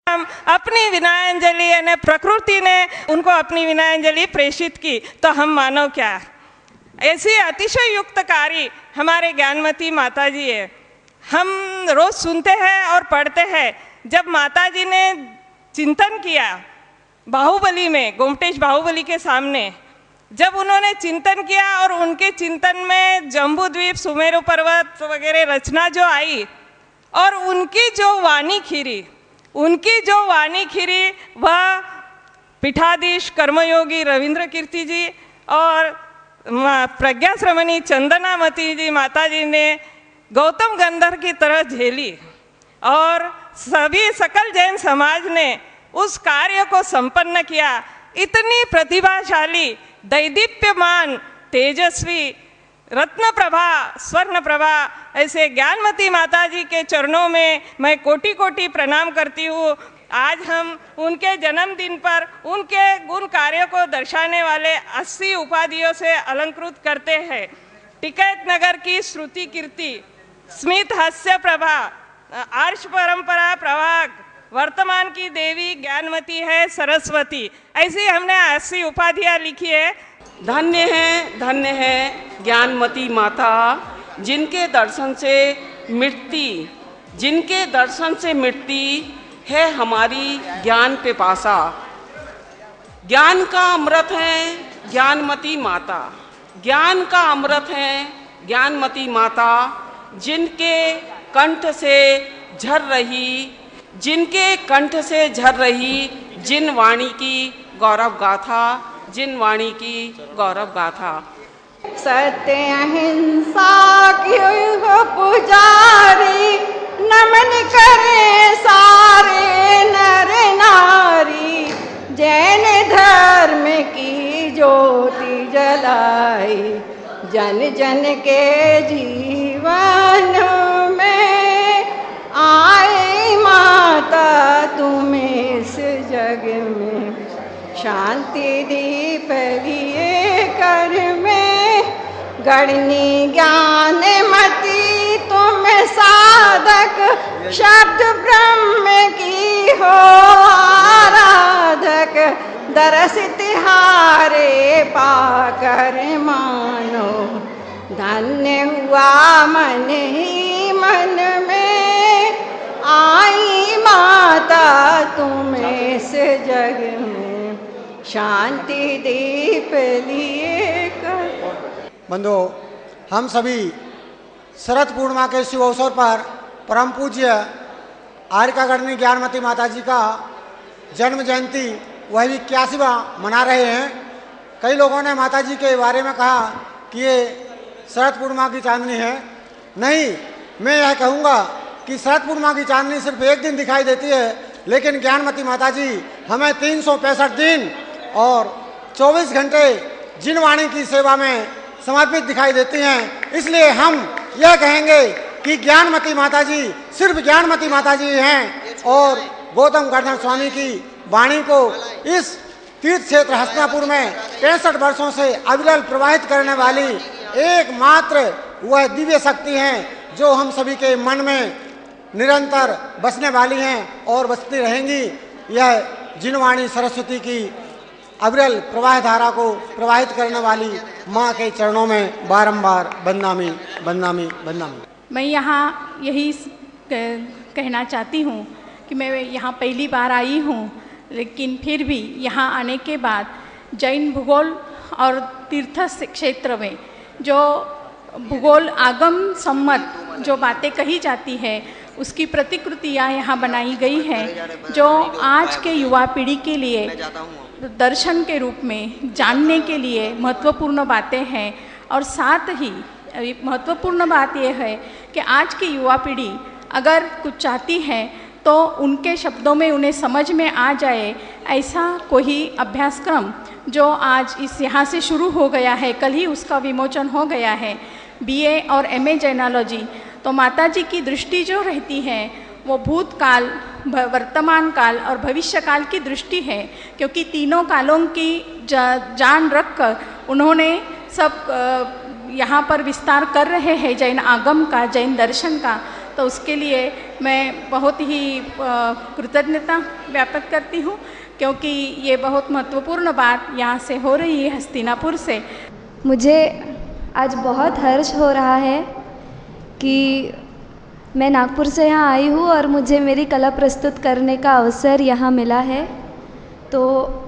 हम अपनी विनयांजलि यानी प्रकृति ने उनको अपनी विनयांजलि प्रेषित की तो हम मानव क्या। ऐसी अतिशय युक्तकारी हमारे ज्ञानमती माता जी है। हम रोज सुनते हैं और पढ़ते हैं, जब माता जी ने चिंतन किया बाहुबली में, गोमटेश बाहुबली के सामने, जब उन्होंने चिंतन किया और उनके चिंतन में जम्बू द्वीप, सुमेरु पर्वत वगैरह रचना जो आई और उनकी जो वाणी खिरी वह पीठाधीश कर्मयोगी रविंद्र कीर्ति जी और प्रज्ञा श्रमणी चंदनामती जी माता जी ने गौतम गंधर्व की तरह झेली और सभी सकल जैन समाज ने उस कार्य को संपन्न किया। इतनी प्रतिभाशाली, दैदीप्यमान, तेजस्वी, रत्न प्रभा, स्वर्ण प्रभा ऐसे ज्ञानमती माता जी के चरणों में मैं कोटि कोटि प्रणाम करती हूँ। आज हम उनके जन्मदिन पर उनके गुण कार्यों को दर्शाने वाले 80 उपाधियों से अलंकृत करते हैं। टिकैत नगर की श्रुति कीर्ति, स्मित हास्य प्रभा, आर्ष परंपरा प्रभाग, वर्तमान की देवी ज्ञानमती है सरस्वती, ऐसी हमने 80 उपाधियाँ लिखी है। धन्य है ज्ञानमती माता, जिनके दर्शन से मिटती है हमारी ज्ञान पिपासा। ज्ञान का अमृत है ज्ञानमती माता, ज्ञान का अमृत है ज्ञानमती माता, जिनके कंठ से झर रही जिन वाणी की गौरव गाथा। सत्य अहिंसा की हो पुजारी, नमन करे सारे नर नारी, जैन धर्म की ज्योति जलाई, जन जन के जीवन में आए माता तुम इस जग में, शांति दीप लिए कर में, गणनी ज्ञानमती तुम साधक, शब्द ब्रह्म की हो आराधक, दरस तिहारे पाकर मानो, धन्य हुआ मन ही मन में, आई माता तुम इस जग में, शांति दीप लिए कर। बंधु, हम सभी शरद पूर्णिमा के शुभ अवसर पर परम पूज्य आर्यकागणनी ज्ञानमती माता जी का जन्म जयंती वह भी 81वां मना रहे हैं। कई लोगों ने माता जी के बारे में कहा कि ये शरद पूर्णिमा की चांदनी है। नहीं, मैं यह कहूँगा कि शरद पूर्णिमा की चांदनी सिर्फ एक दिन दिखाई देती है, लेकिन ज्ञानमती माता जी हमें 365 दिन और 24 घंटे जिन वाणी की सेवा में समर्पित दिखाई देती हैं। इसलिए हम यह कहेंगे कि ज्ञानमती माता जी सिर्फ ज्ञानमती माता जी हैं और गौतम गंधर्व स्वामी की वाणी को इस तीर्थ क्षेत्र हस्तिनापुर में 65 वर्षों से अविरल प्रवाहित करने वाली एकमात्र वह दिव्य शक्ति हैं, जो हम सभी के मन में निरंतर बसने वाली हैं और बसती रहेंगी। यह जिनवाणी सरस्वती की अविरल प्रवाह धारा को प्रवाहित करने वाली माँ के चरणों में बारंबार बदनामी बदनामी बदनामी। मैं यहाँ यही कहना चाहती हूँ कि मैं यहाँ पहली बार आई हूँ, लेकिन फिर भी यहाँ आने के बाद जैन भूगोल और तीर्थ क्षेत्र में जो भूगोल आगम सम्मत जो बातें कही जाती है, उसकी प्रतिकृतियाँ यहाँ बनाई गई हैं, जो आज के युवा पीढ़ी के लिए दर्शन के रूप में जानने के लिए महत्वपूर्ण बातें हैं। और साथ ही महत्वपूर्ण बात यह है कि आज की युवा पीढ़ी अगर कुछ चाहती है तो उनके शब्दों में उन्हें समझ में आ जाए, ऐसा कोई अभ्यासक्रम जो आज इस यहाँ से शुरू हो गया है, कल ही उसका विमोचन हो गया है, BA और MA जैनोलॉजी। तो माता जी की दृष्टि जो रहती है वो भूतकाल, वर्तमान काल और भविष्य काल की दृष्टि है, क्योंकि तीनों कालों की जान रखकर उन्होंने सब यहाँ पर विस्तार कर रहे हैं जैन आगम का, जैन दर्शन का। तो उसके लिए मैं बहुत ही कृतज्ञता व्याप्त करती हूँ, क्योंकि ये बहुत महत्वपूर्ण बात यहाँ से हो रही है, हस्तिनापुर से। मुझे आज बहुत हर्ष हो रहा है कि मैं नागपुर से यहाँ आई हूँ और मुझे मेरी कला प्रस्तुत करने का अवसर यहाँ मिला है। तो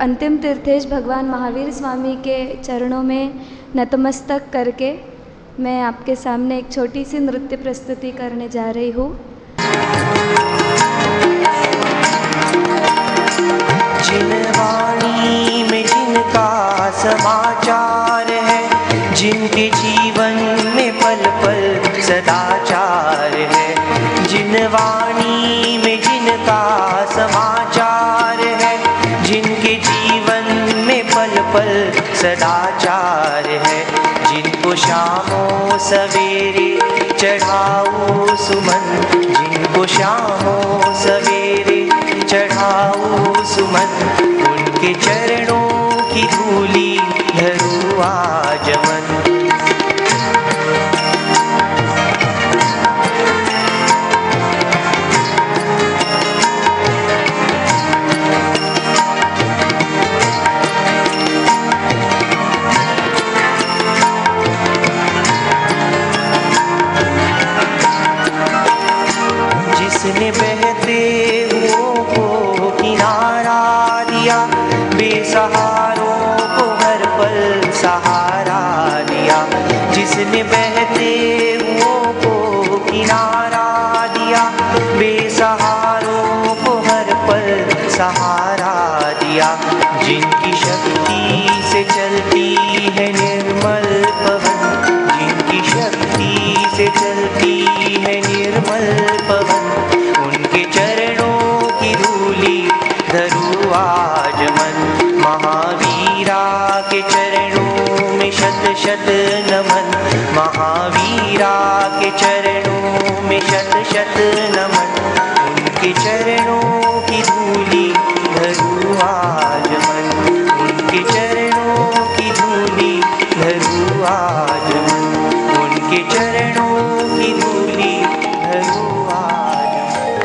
अंतिम तीर्थेश भगवान महावीर स्वामी के चरणों में नतमस्तक करके मैं आपके सामने एक छोटी सी नृत्य प्रस्तुति करने जा रही हूँ। जिन वाणी में जिनका समाचार है, जिनके जीवन में पल पल सदाचार है, जिन वाणी में जिनका समाचार है, जिनके जीवन में पल पल सदाचार है, जिनको शामों सवेरे चढ़ाऊं सुमन, जिनको शामों सवेरे चढ़ाऊं सुमन, उनके चरणों की धूली धरूं आज मन। जिसने बहते हुओं को किनारा दिया, बेसहारों को हर पल सहारा दिया, जिसने बहते हुओं को किनारा दिया, बेसहारों को हर पल सहारा दिया, जिनकी शक्ति से चलती है निर्मल पवन, जिनकी शक्ति से चलती है निर्मल पवन, उनके चरणों की धूली धरूं आज मन। महावीरा के चरणों में शत शत नमन, महावीरा के चरणों में शत शत नमन, उनके चरणों की धूली धरूं आज मन, उनके चरणों की धूली धरूं आज मन, उनके चरणों की धूली धरूं आज मन।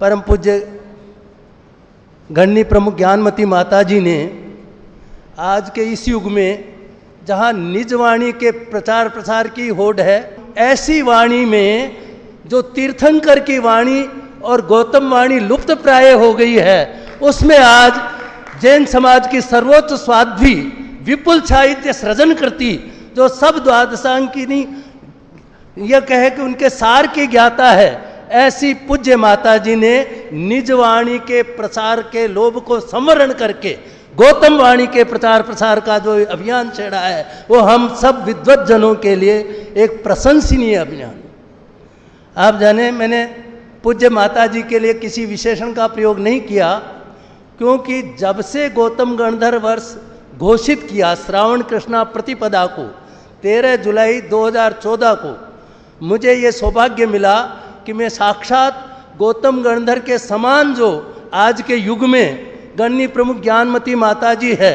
परम पूज्य गणनी प्रमुख ज्ञानमती माता जी ने आज के इस युग में जहाँ निज वाणी के प्रचार प्रसार की होड़ है, ऐसी वाणी में जो तीर्थंकर की वाणी और गौतम वाणी लुप्त प्राय हो गई है, उसमें आज जैन समाज की सर्वोच्च स्वाध्वी विपुल साहित्य सृजन करती, जो सब द्वादशांकिनी यह कहे कि उनके सार की ज्ञाता है, ऐसी पूज्य माता जी ने निज वाणी के प्रसार के लोभ को संवरण करके गौतम वाणी के प्रचार प्रसार का जो अभियान छेड़ा है, वो हम सब विद्वत जनों के लिए एक प्रशंसनीय अभियान। आप जाने, मैंने पूज्य माता जी के लिए किसी विशेषण का प्रयोग नहीं किया, क्योंकि जब से गौतम गणधर वर्ष घोषित किया श्रावण कृष्णा प्रतिपदा को 13 जुलाई 2014 को, मुझे ये सौभाग्य मिला कि मैं साक्षात गौतम गणधर के समान जो आज के युग में गणनी प्रमुख ज्ञानमती माता जी है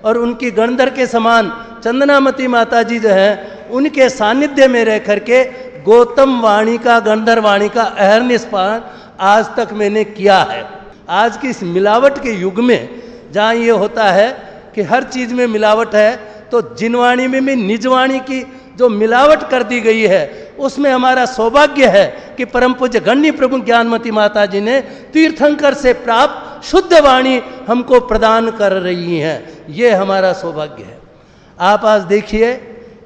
और उनकी गणधर के समान चंदनामती माता जी जो है, उनके सानिध्य में रह करके गौतम वाणी का गणधर वाणी का अहर्निश पान आज तक मैंने किया है। आज की इस मिलावट के युग में जहाँ ये होता है कि हर चीज़ में मिलावट है, तो जिनवाणी में भी निजवाणी की जो मिलावट कर दी गई है, उसमें हमारा सौभाग्य है कि परम पूज्य गणनी प्रमुख ज्ञानमती माता जी ने तीर्थंकर से प्राप्त शुद्ध वाणी हमको प्रदान कर रही हैं। ये हमारा सौभाग्य है। आप आज देखिए,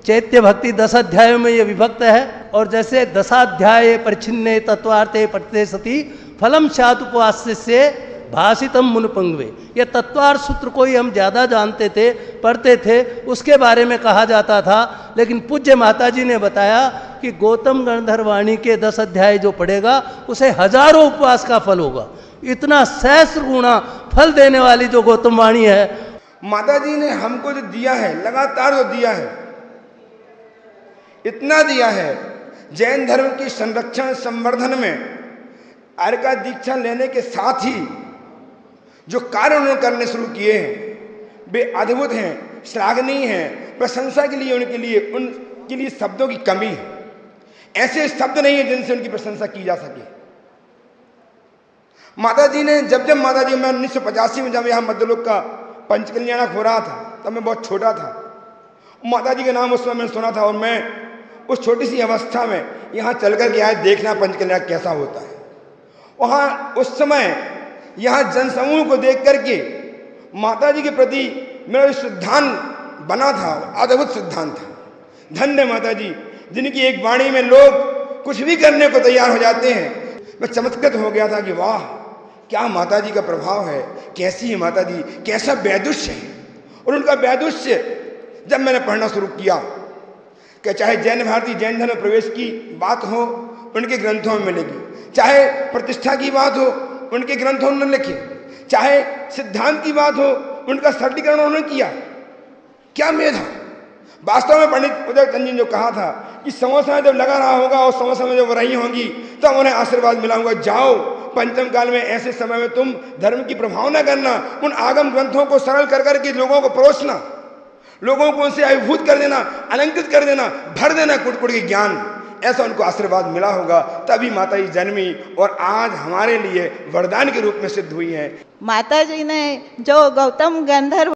चैत्य भक्ति 10 अध्यायों में ये विभक्त है, और जैसे दशाध्याय परिच्छिन्ने तत्वार्थे पठते सती फलम स्यात् उपवास्य से भाषितम मुनपंगवे, ये तत्वार्थ सूत्र को ही हम ज़्यादा जानते थे, पढ़ते थे, उसके बारे में कहा जाता था। लेकिन पूज्य माता जी ने बताया कि गौतम गणधर वाणी के 10 अध्याय जो पढ़ेगा उसे हजारों उपवास का फल होगा। इतना सहस्र गुणा फल देने वाली जो गौतम वाणी है, माता जी ने हमको जो दिया है, लगातार जो दिया है, इतना दिया है, जैन धर्म की संरक्षण संवर्धन में आर्य का दीक्षा लेने के साथ ही जो कार्य उन्होंने करने शुरू किए हैं वे अद्भुत हैं, श्लाघनीय हैं। प्रशंसा के लिए उनके लिए शब्दों की कमी है। ऐसे शब्द नहीं है जिनसे उनकी प्रशंसा की जा सके। माता जी ने जब माता जी, मैं 1985 में जब यहाँ मध्यलोक का पंचकल्याणक हो रहा था तब मैं बहुत छोटा था। माता जी का नाम उस समय मैंने सुना था और मैं उस छोटी सी अवस्था में यहाँ चल कर के आया देखना पंचकल्याणक कैसा होता है। वहाँ उस समय यहाँ जनसमूह को देख करके माता जी के प्रति मेरा सिद्धांत बना था, अद्भुत सिद्धांत था। धन्य माता जी, जिनकी एक वाणी में लोग कुछ भी करने को तैयार हो जाते हैं। मैं चमत्कृत हो गया था कि वाह, क्या माता जी का प्रभाव है, कैसी है माता जी, कैसा वैदुष्य है। और उनका वैदुष्य जब मैंने पढ़ना शुरू किया कि चाहे जैन भारती जैन धर्म प्रवेश की बात हो उनके ग्रंथों में मिलेगी, चाहे प्रतिष्ठा की बात हो उनके ग्रंथों में लिखे, चाहे सिद्धांत की बात हो उनका सरलीकरण उन्होंने किया। क्या मेधा! वास्तव में पंडित उदय चंद जी ने जो कहा था कि समय जब लगा रहा होगा और समय में जब रही होंगी तब उन्हें आशीर्वाद मिला होगा। जाओ पंचम काल में ऐसे समय में तुम धर्म की प्रभाव न करना, उन आगम ग्रंथों को सरल कर करके लोगों को परोसना, लोगों को उनसे अभिभूत कर देना, अलंकृत कर देना, भर देना कुट के ज्ञान। ऐसा उनको आशीर्वाद मिला होगा, तभी माता जी जन्मी और आज हमारे लिए वरदान के रूप में सिद्ध हुई है। माता जी ने जो गौतम गंधर्व